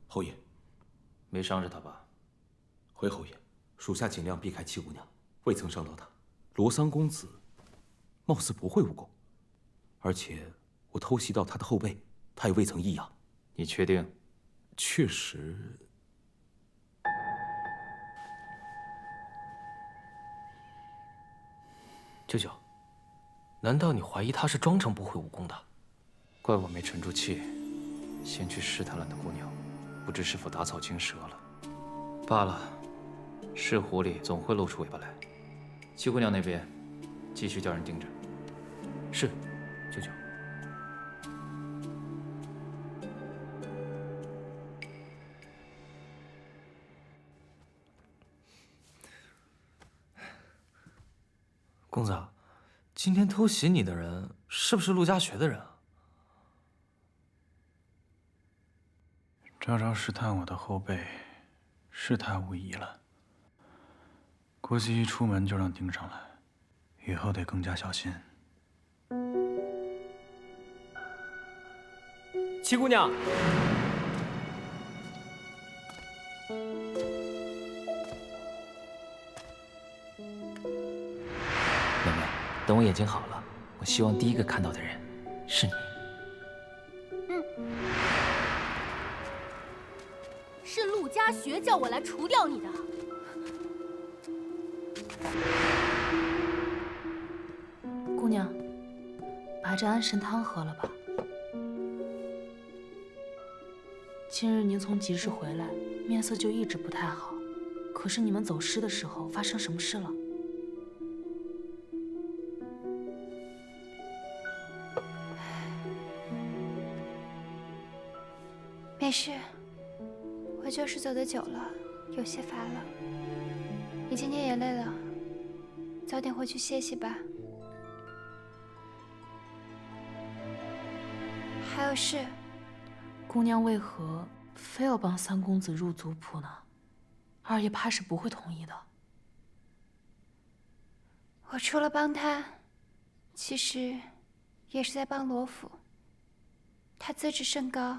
侯爷，没伤着她吧？回侯爷，属下尽量避开七姑娘，未曾伤到她。罗桑公子貌似不会武功，而且我偷袭到他的后背，他也未曾异样。你确定？确实。舅舅，难道你怀疑他是装成不会武功的？怪我没沉住气，先去试探了那姑娘，不知是否打草惊蛇了。罢了，是狐狸总会露出尾巴来。七姑娘那边，继续叫人盯着。是，舅舅。公子，今天偷袭你的人是不是陆家学的人啊？昭昭试探我的后背，是他无疑了。估计一出门就让盯上了，以后得更加小心。七姑娘，妹妹，等我眼睛好了，我希望第一个看到的人是你。是陆家学叫我来除掉你的。姑娘，把这安神汤喝了吧。今日您从集市回来，面色就一直不太好。可是你们走失的时候发生什么事了？没事，我就是走得久了，有些乏了。你今天也累了，早点回去歇息吧。还有事。姑娘为何非要帮三公子入族谱呢？二爷怕是不会同意的。我除了帮他，其实也是在帮罗府。他资质甚高，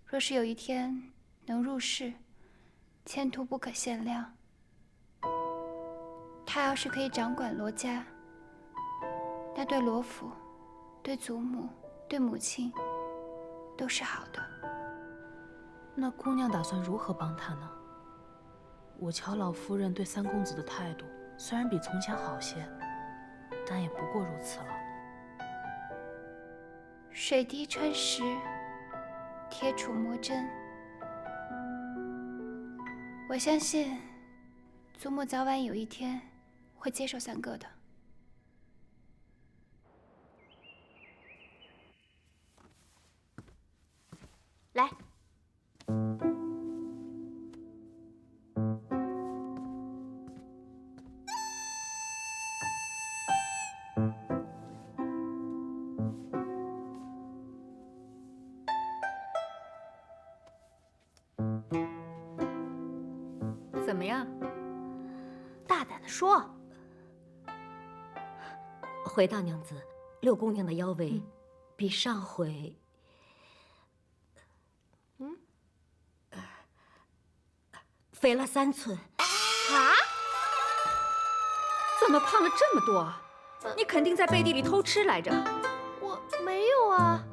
若是有一天能入仕，前途不可限量。他要是可以掌管罗家，那对罗府、对祖母、对母亲都是好的。那姑娘打算如何帮他呢？我瞧老夫人对三公子的态度虽然比从前好些，但也不过如此了。水滴穿石，铁杵磨针。我相信，祖母早晚有一天会接受三哥的。来。怎么样？大胆的说。回大娘子，六姑娘的腰围比上回，肥了3寸。啊？怎么胖了这么多？你肯定在背地里偷吃来着。我没有啊。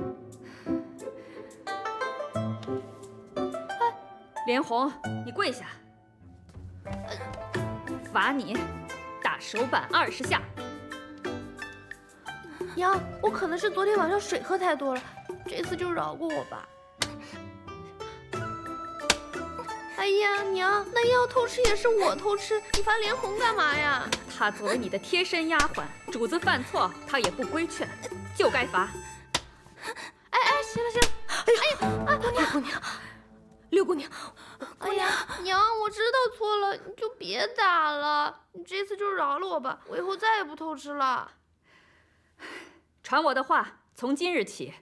莲红，你跪下，罚你打手板20下。娘，我可能是昨天晚上水喝太多了，这次就饶过我吧。哎呀，娘，那要偷吃也是我偷吃，你罚莲红干嘛呀？她作为你的贴身丫鬟，主子犯错，她也不规劝，就该罚。哎，行了行了，哎呀，姑娘，六姑娘，哎呀，娘，我知道错了，你就别打了，你这次就饶了我吧，我以后再也不偷吃了。传我的话，从今日起，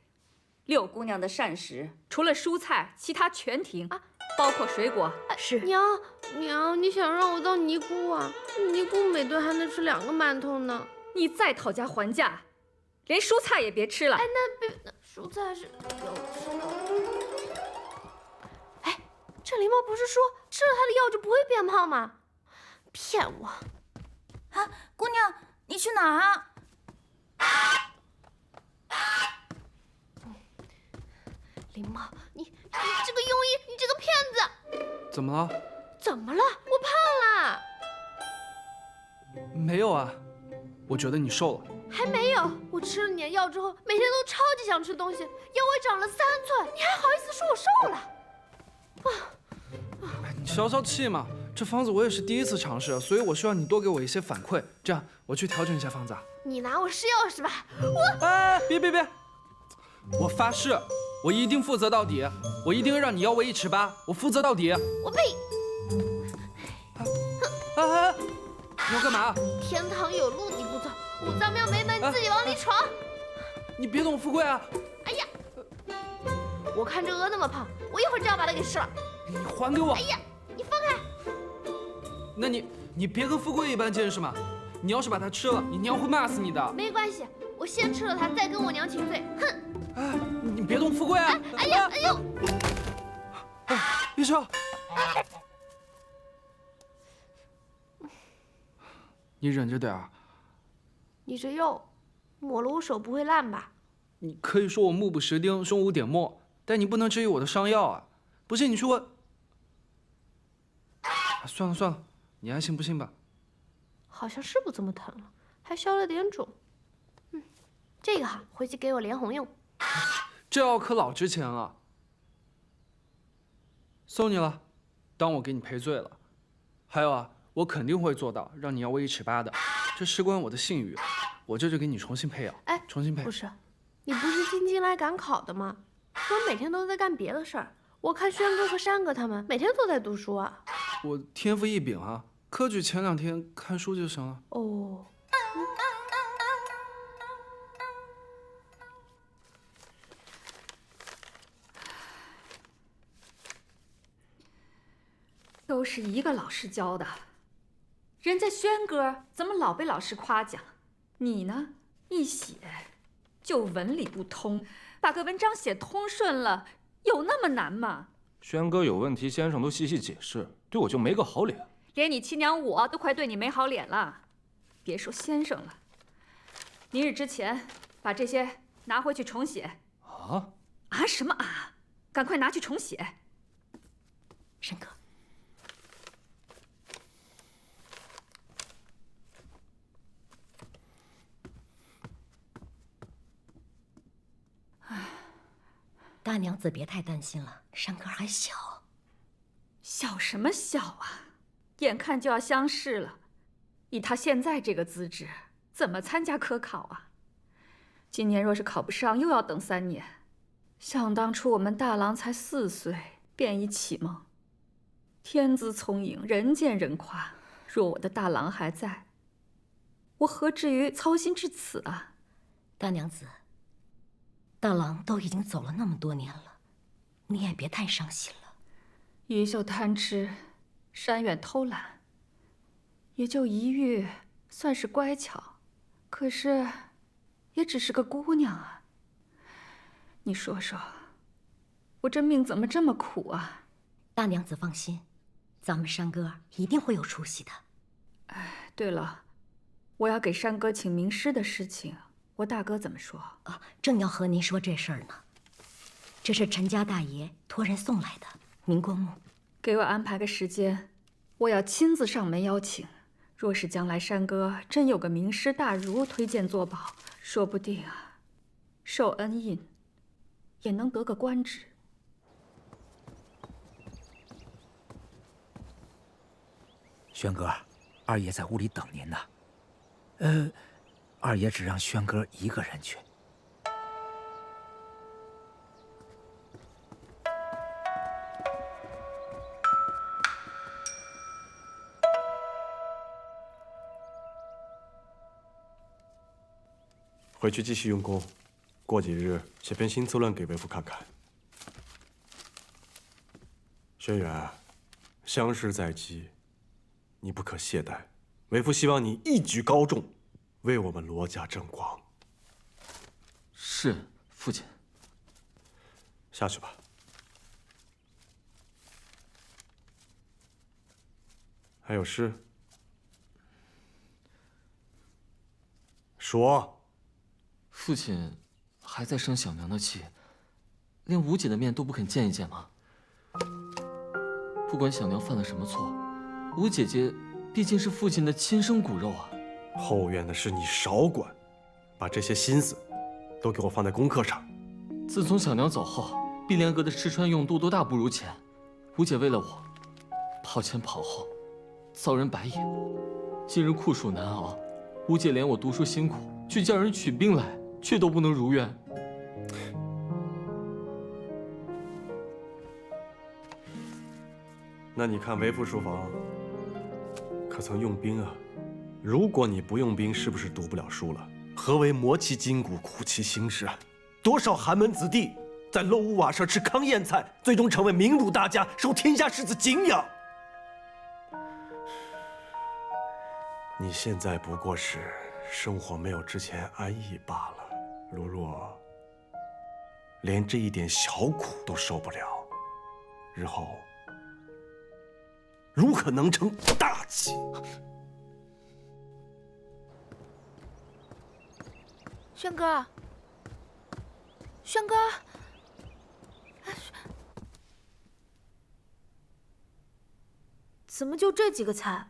六姑娘的膳食除了蔬菜，其他全停，包括水果。是。娘，你想让我当尼姑啊？尼姑每顿还能吃2个馒头呢。你再讨价还价，连蔬菜也别吃了。哎，那蔬菜是有吃的。哎，这狸猫不是说吃了它的药就不会变胖吗？骗我！啊，姑娘，你去哪儿啊？狸猫，你这个庸医，你这个骗子！怎么了？怎么了？我胖了。没有啊，我觉得你瘦了。还没有，我吃了你的药之后，每天都超级想吃东西，腰围长了3寸，你还好意思说我瘦了？你消消气嘛，这方子我也是第一次尝试，所以我需要你多给我一些反馈，这样我去调整一下方子。你拿我试药是吧？哎，别！我发誓，我一定负责到底，我一定让你腰围1尺8，我负责到底。我呸！哎，你要干嘛？天堂有路你不走，五脏庙没门你自己往里闯。你别动富贵啊！哎呀，我看这鹅那么胖，我一会儿就要把它给吃了。你还给我！哎呀，你放开！那你别和富贵一般见识嘛！你要是把它吃了，你娘会骂死你的。没关系，我先吃了它，再跟我娘请罪。哼！哎，你别动富贵啊！哎呀，哎呦！医生，你忍着点儿。你这药抹了我手不会烂吧？你可以说我目不识丁，胸无点墨，但你不能质疑我的伤药啊！不信你去问。算了，你爱信不信吧。好像是不怎么疼了，还消了点肿。这个好，回去给我莲红用。这药可老值钱了。送你了，当我给你赔罪了。还有啊，我肯定会做到让你腰围1尺8的，这事关我的信誉。我这就给你重新配药。哎，重新配。不是，你不是进京来赶考的吗？我每天都在干别的事儿。我看轩哥和山哥他们每天都在读书啊。我天赋异禀啊，科举前2天看书就行了。哦。都是一个老师教的，人家轩哥怎么老被老师夸奖？你呢，一写就文理不通，把个文章写通顺了，有那么难吗？轩哥有问题，先生都细细解释，对我就没个好脸。连你亲娘我都快对你没好脸了，别说先生了，明日之前把这些拿回去重写。什么啊？赶快拿去重写。申哥。大娘子别太担心了，山哥还小。小什么小啊？眼看就要乡试了，以他现在这个资质，怎么参加科考啊？今年若是考不上，又要等3年。想当初我们大郎才4岁，便已启蒙，天资聪颖，人见人夸。若我的大郎还在，我何至于操心至此啊？大娘子，大郎都已经走了那么多年了，你也别太伤心了。衣袖贪吃，山远偷懒，也就一遇算是乖巧，可是也只是个姑娘啊。你说说，我这命怎么这么苦啊？大娘子放心，咱们山哥一定会有出息的。哎，对了，我要给山哥请名师的事情，我大哥怎么说？正要和您说这事儿呢。这是陈家大爷托人送来的明光木，给我安排个时间，我要亲自上门邀请。若是将来山哥真有个名师大儒推荐作保，说不定啊，受恩印也能得个官职。轩哥，二爷在屋里等您呢。二爷只让轩哥一个人去。回去继续用功，过几日写篇新策论给为父看看。轩辕，相识在即，你不可懈怠。为父希望你一举高中，为我们罗家争光。是，父亲。下去吧。还有事？说。父亲还在生小娘的气，连吴姐的面都不肯见一见吗？不管小娘犯了什么错，吴姐姐毕竟是父亲的亲生骨肉啊。后院的事你少管，把这些心思都给我放在功课上。自从小娘走后，碧莲阁的吃穿用度都大不如前。吴姐为了我，跑前跑后，遭人白眼。今日酷暑难熬，吴姐怜我读书辛苦，去叫人取兵来，却都不能如愿。那你看为父书房可曾用兵啊？如果你不用兵，是不是读不了书了？何为磨其筋骨，苦其心志啊？多少寒门子弟在漏屋瓦舍吃糠咽菜，最终成为名儒大家，受天下士子敬仰。你现在不过是生活没有之前安逸罢了。如若连这一点小苦都受不了，日后如可能成大器？轩哥，轩哥，怎么就这几个菜？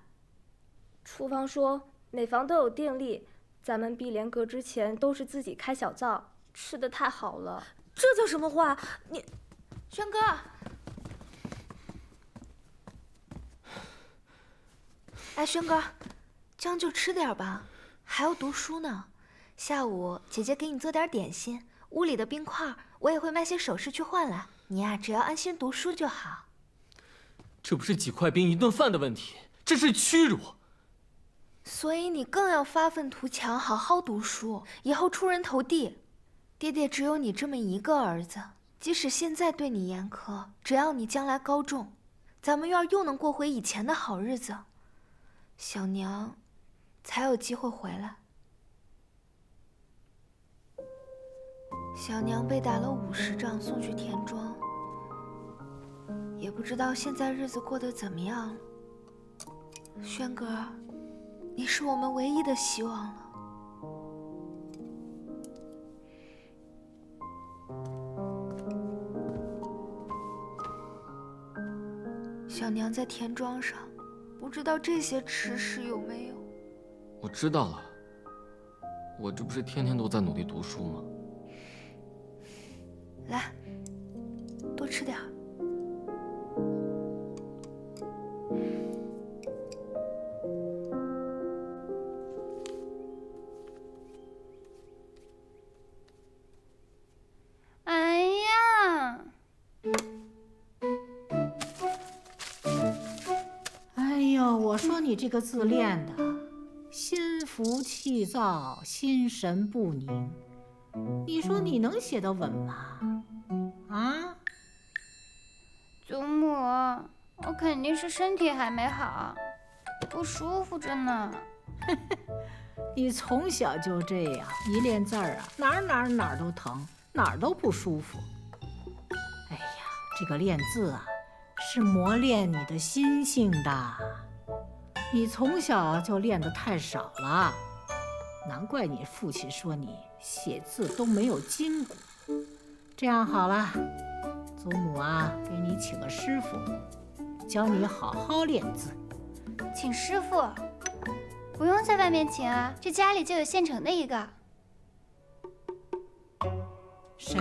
厨房说每房都有电力，咱们碧莲阁之前都是自己开小灶，吃的太好了。这叫什么话？你，轩哥。哎，轩哥，将就吃点吧，还要读书呢。下午姐姐给你做点点心，屋里的冰块我也会卖些首饰去换来。你呀，只要安心读书就好。这不是几块冰一顿饭的问题，这是屈辱。所以你更要发愤图强，好好读书，以后出人头地。爹爹只有你这么一个儿子，即使现在对你严苛，只要你将来高中，咱们院又能过回以前的好日子，小娘才有机会回来。小娘被打了50仗，送去田庄，也不知道现在日子过得怎么样了。轩哥，你是我们唯一的希望了。小娘在田庄上，不知道这些吃食有没有。我知道了，我这不是天天都在努力读书吗？来，多吃点儿。哎呀！哎呦，我说你这个字练的，心浮气躁，心神不宁。你说你能写得稳吗？啊？祖母，我肯定是身体还没好，不舒服着呢。你从小就这样，一练字儿啊，哪儿都疼，哪儿都不舒服。哎呀，这个练字啊，是磨练你的心性的。你从小就练得太少了，难怪你父亲说你写字都没有筋骨。这样好了，祖母啊，给你请个师傅，教你好好练字。请师傅？不用在外面请啊，这家里就有现成的一个。谁？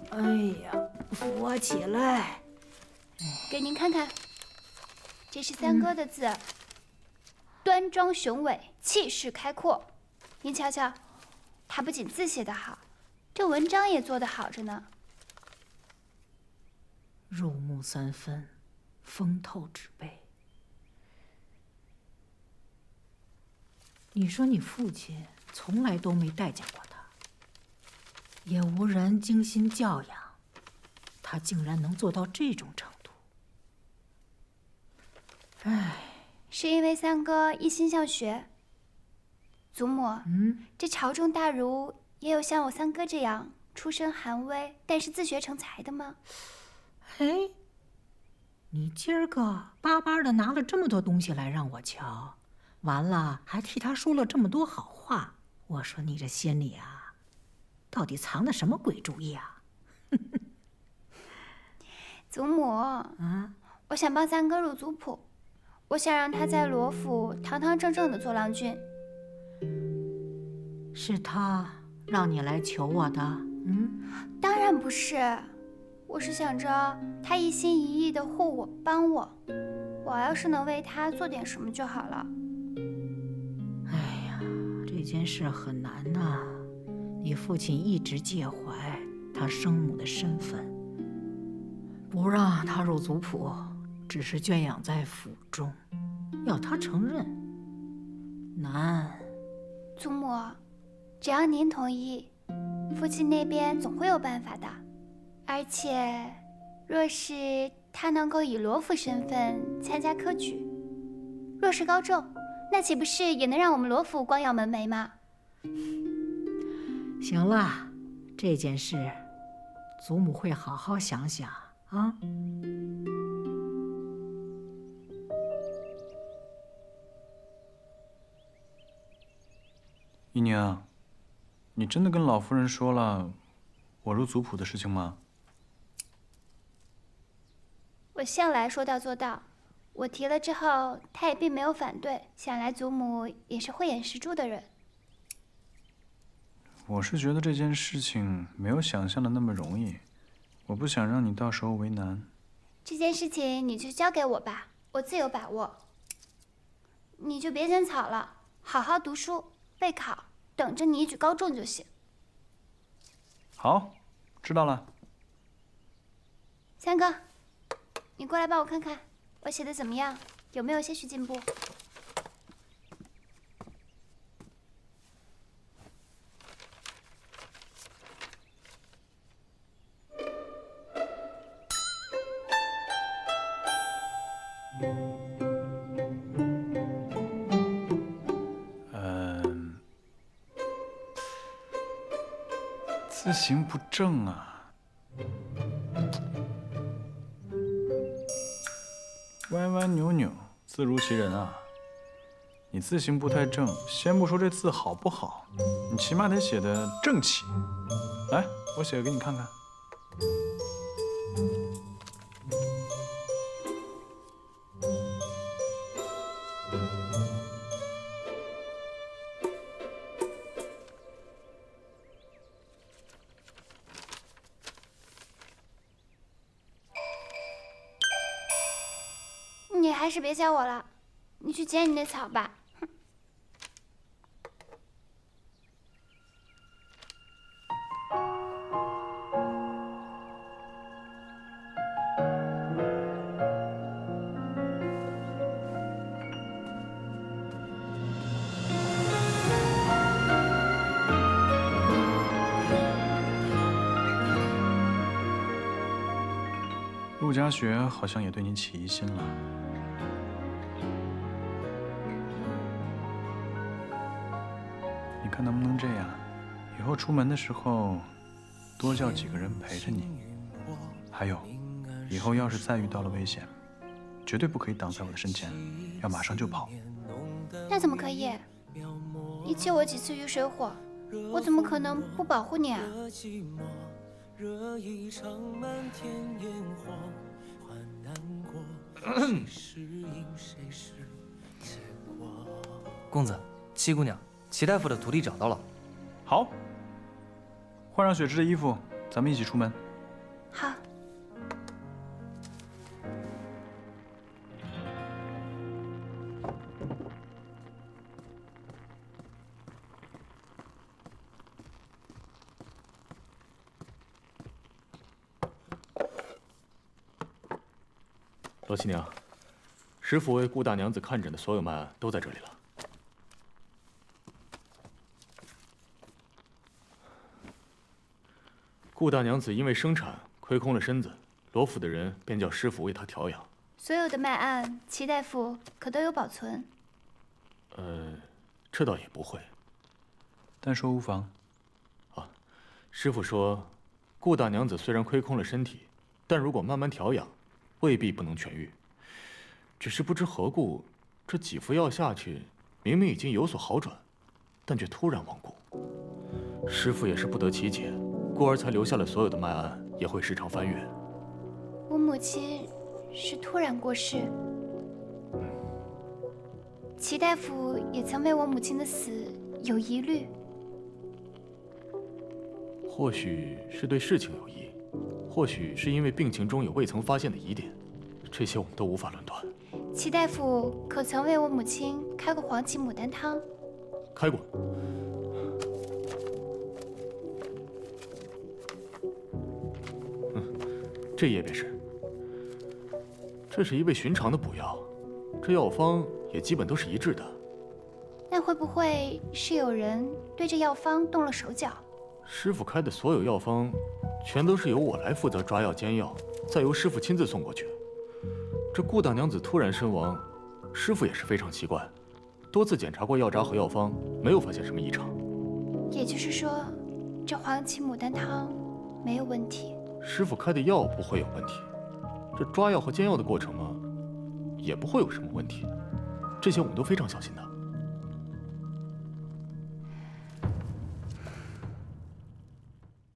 哎呀，扶我起来！给您看看，这是三哥的字，端庄雄伟，气势开阔。您瞧瞧，他不仅字写得好，这文章也做得好着呢。入木三分，风透纸背。你说你父亲从来都没待见过他，也无人精心教养，他竟然能做到这种程度。唉，是因为三哥一心向学。祖母，这朝中大儒也有像我三哥这样出身寒微，但是自学成才的吗？哎，你今儿个巴巴的拿了这么多东西来让我瞧，完了还替他说了这么多好话，我说你这心里啊，到底藏的什么鬼主意啊？祖母，我想帮三哥入族谱，我想让他在罗府堂堂正正的做郎君。是他让你来求我的？当然不是，我是想着他一心一意的护我、帮我，我要是能为他做点什么就好了。哎呀，这件事很难呐，你父亲一直介怀他生母的身份，不让他入族谱，只是圈养在府中，要他承认难。祖母，只要您同意，父亲那边总会有办法的。而且，若是他能够以罗府身份参加科举，若是高中，那岂不是也能让我们罗府光耀门楣吗？行了，这件事，祖母会好好想想啊。姨娘，你真的跟老夫人说了我入族谱的事情吗？我向来说到做到，我提了之后，他也并没有反对。想来祖母也是慧眼识珠的人。我是觉得这件事情没有想象的那么容易，我不想让你到时候为难。这件事情你就交给我吧，我自有把握。你就别捡草了，好好读书备考，等着你一举高中就行。好，知道了。三哥，你过来帮我看看，我写的怎么样？有没有些许进步？字形不正啊，歪歪扭扭，字如其人啊。你字形不太正，先不说这字好不好，你起码得写得正气。来，我写个给你看看。你还是别教我了，你去捡你那草吧。陆家学好像也对你起疑心了。你看能不能这样？以后出门的时候，多叫几个人陪着你。还有，以后要是再遇到了危险，绝对不可以挡在我的身前，要马上就跑。那怎么可以？你救我几次鱼水火，我怎么可能不保护你啊？公子，七姑娘，齐大夫的徒弟找到了。好，换上雪芝的衣服，咱们一起出门。好。罗七娘，石府为顾大娘子看诊的所有脉案都在这里了。顾大娘子因为生产亏空了身子，罗府的人便叫师傅为她调养。所有的脉案，齐大夫可都有保存？这倒也不会，但说无妨。啊，师傅说，顾大娘子虽然亏空了身体，但如果慢慢调养，未必不能痊愈。只是不知何故，这几服药下去，明明已经有所好转，但却突然亡故。师傅也是不得其解，故而才留下了所有的脉案，也会时常翻阅。我母亲是突然过世。齐大夫也曾为我母亲的死有疑虑。或许是对事情有疑，或许是因为病情中有未曾发现的疑点，这些我们都无法论断。齐大夫可曾为我母亲开过黄芪牡丹汤？开过。这页便是。这是一味寻常的补药，这药方也基本都是一致的。那会不会是有人对这药方动了手脚？师傅开的所有药方，全都是由我来负责抓药煎药，再由师傅亲自送过去。这顾大娘子突然身亡，师傅也是非常奇怪，多次检查过药渣和药方，没有发现什么异常。也就是说，这黄芪牡丹汤没有问题。师傅开的药不会有问题，这抓药和煎药的过程嘛，也不会有什么问题。这些我们都非常小心的。